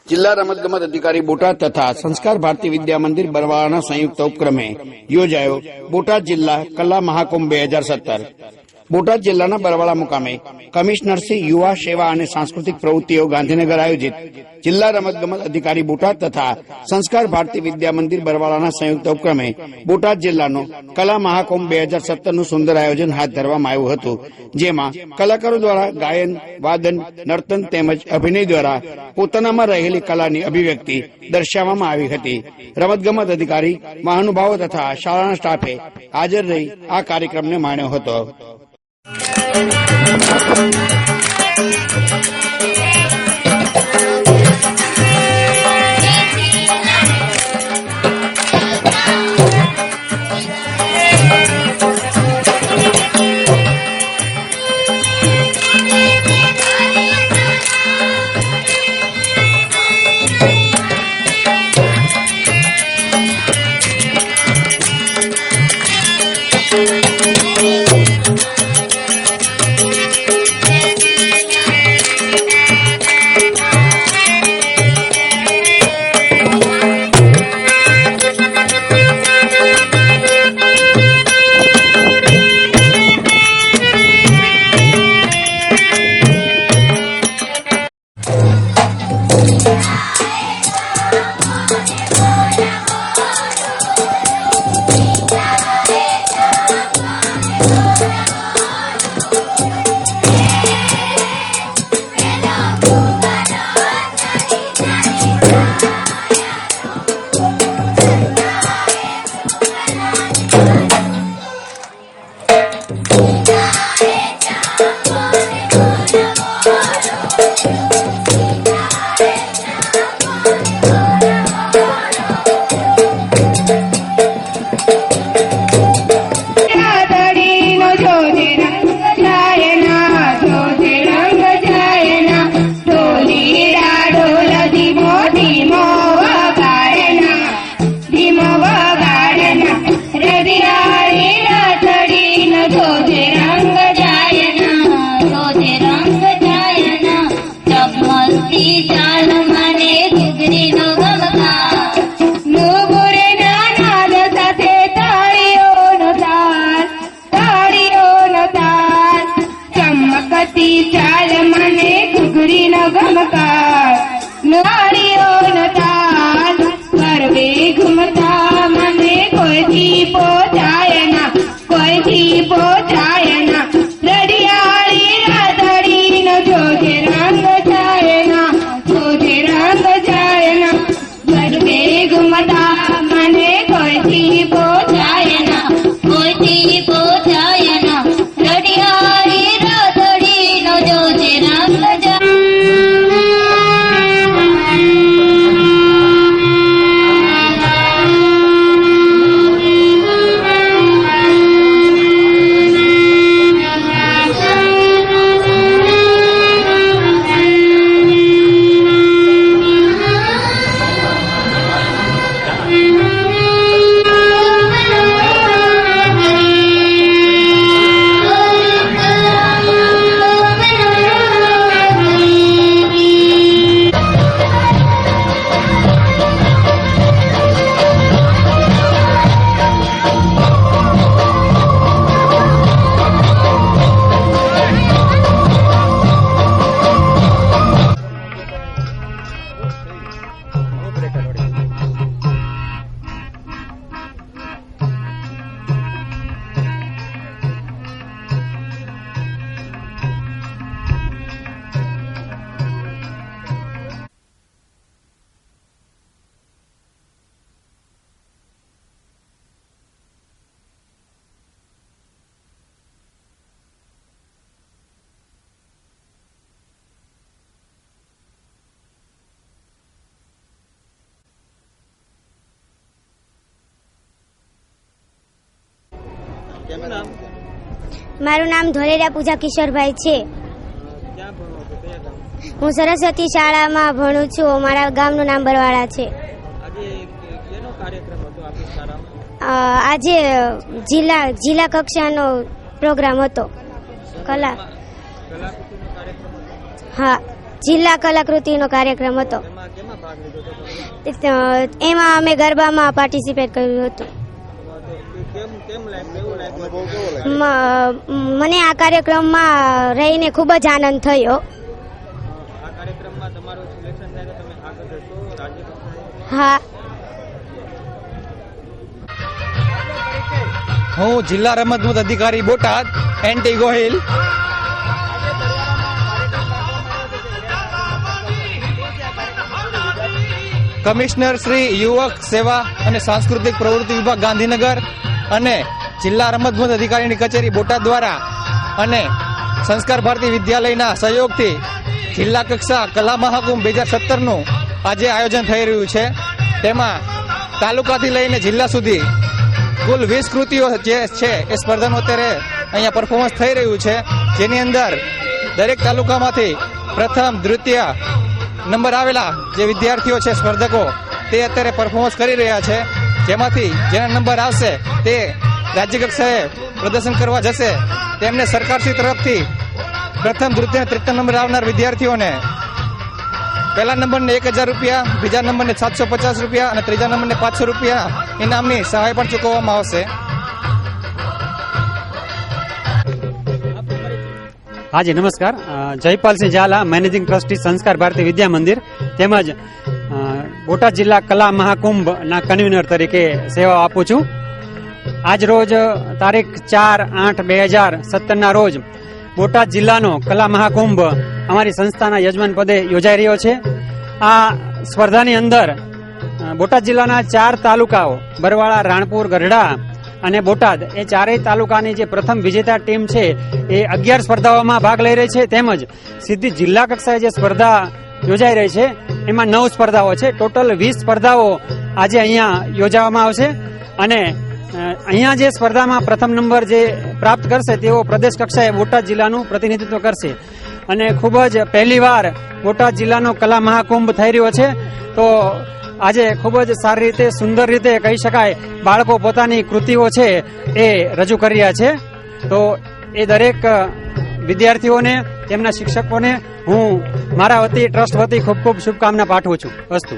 जिला रमतगमत अधिकारी बोटाद तथा संस्कार भारती विद्या मंदिर बरवाळाना संयुक्त उपक्रमे योजायो बोटाद जिल्ला कला महाकुंभ 2017। बोटाद जिल्लाना बरवाळा मुकामे कमिश्नरश्री युवा सेवा અને સાંસ્કૃતિક પ્રવૃત્તિઓ ગાંધીનગર આયોજિત જિલ્લા રમતગમત અધિકારી બોટાદ તથા સંસ્કાર ભારતી વિદ્યા મંદિર બરવાળાના સંયુક્ત ઉપક્રમે બોટાદ જિલ્લાનો કલા મહાકુંભ 2017 નું સુંદર આયોજન હાથ ધરવામાં આવ્યું હતું, જેમાં કલાકારો દ્વારા ગાયન, વાદન, નર્તન તેમજ અભિનય દ્વારા પોતાનામાં રહેલી કલાની અભિવ્યક્તિ દર્શાવવામાં આવી હતી। રમતગમત અધિકારી, મહાનુભાવો તથા શાળાના સ્ટાફે હાજર રહી આ કાર્યક્રમને માણ્યો હતો। મારું નામ ધોલેરા પૂજા કિશોરભાઈ છે। હું સરસ્વતી શાળામાં ભણું છું। મારા ગામનું નામ બરવાળા છે। આજે જિલ્લા કક્ષાનો પ્રોગ્રામ હતો કલા। હા, જિલ્લા કલાકૃતિનો કાર્યક્રમ હતો। ભાગ લીધો હતો તમે? એમાં અમે ગરબામાં પાર્ટિસિપેટ કર્યું હતું. કેમ લાગ્યું? અનુભવ કેવો લાગ્યો? મને આ કાર્યક્રમમાં રહીને ખૂબ જ આનંદ થયો. આ કાર્યક્રમમાં તમારું સિલેક્શન થાય તો તમે આગળ જશો રાજ્ય કક્ષાએ? હા. હું જિલ્લા રમતગમત અધિકારી બોટાદ એનટી ગોહિલ. કમિશનર શ્રી યુવક સેવા અને સાંસ્કૃતિક પ્રવૃત્તિ વિભાગ ગાંધીનગર અને જિલ્લા રમતગમત અધિકારીની કચેરી બોટાદ દ્વારા અને સંસ્કાર ભારતી વિદ્યાલયના સહયોગથી જિલ્લા કક્ષા કલા મહાકુંભ 2017નું આજે આયોજન થઈ રહ્યું છે. તેમાં તાલુકાથી લઈને જિલ્લા સુધી કુલ 20 કૃતિઓ જે છે એ સ્પર્ધાનું અત્યારે અહીંયા પરફોર્મન્સ થઈ રહ્યું છે, જેની અંદર દરેક તાલુકામાંથી પ્રથમ દ્વિતીય નંબર આવેલા જે વિદ્યાર્થીઓ છે સ્પર્ધકો તે અત્યારે પરફોર્મન્સ કરી રહ્યા છે. જેમાંથી જેના નંબર આવશે તે રાજ્ય કક્ષાએ પ્રદર્શન કરવા જશે. તેમને સરકારશ્રી તરફથી પ્રથમ દ્વિતીય તૃતીય નંબર આવનાર વિદ્યાર્થીઓને પહેલા નંબરને 1000 રૂપિયા, બીજા નંબરને 750 રૂપિયા અને ત્રીજા નંબરને 500 રૂપિયા ઇનામની સહાય પણ ચૂકવવામાં આવશે. હાજી નમસ્કાર. જયપાલસિંહ ઝાલા, મેનેજિંગ ટ્રસ્ટી સંસ્કાર ભારતી વિદ્યા મંદિર તેમજ બોટાદ જિલ્લા કલા મહાકુંભના કન્વીનર તરીકે સેવા આપું છું. આજ રોજ તારીખ 4/8/2017ના રોજ બોટાદ જિલ્લાનો કલા મહાકુંભ અમારી સંસ્થાના યજમાન પદે યોજાઈ રહ્યો છે. આ સ્પર્ધાની અંદર બોટાદ જિલ્લાના 4 તાલુકાઓ બરવાળા, રાણપુર, ગઢડા અને બોટાદ એ ચારેય તાલુકાની જે પ્રથમ વિજેતા ટીમ છે એ 11 સ્પર્ધાઓમાં ભાગ લઈ રહી છે. તેમજ સીધી જિલ્લા કક્ષાએ જે સ્પર્ધા યોજાઈ રહી છે એમાં 9 સ્પર્ધાઓ છે. ટોટલ 20 સ્પર્ધાઓ આજે અહીંયા યોજવામાં આવશે અને અહીંયા જે સ્પર્ધામાં પ્રથમ નંબર જે પ્રાપ્ત કરશે તેઓ પ્રદેશ કક્ષાએ બોટાદ જિલ્લાનું પ્રતિનિધિત્વ કરશે. અને ખૂબ જ પહેલીવાર બોટાદ જિલ્લાનો કલા મહાકુંભ થઈ રહ્યો છે. તો આજે ખૂબ જ સારી રીતે, સુંદર રીતે કહી શકાય, બાળકો પોતાની કૃતિઓ છે એ રજૂ કરી રહ્યા છે. તો એ દરેક વિદ્યાર્થીઓને, તેમના શિક્ષકોને હું મારા વતી, ટ્રસ્ટ વતી ખૂબ ખૂબ શુભકામના પાઠવું છું. અસ્તુ.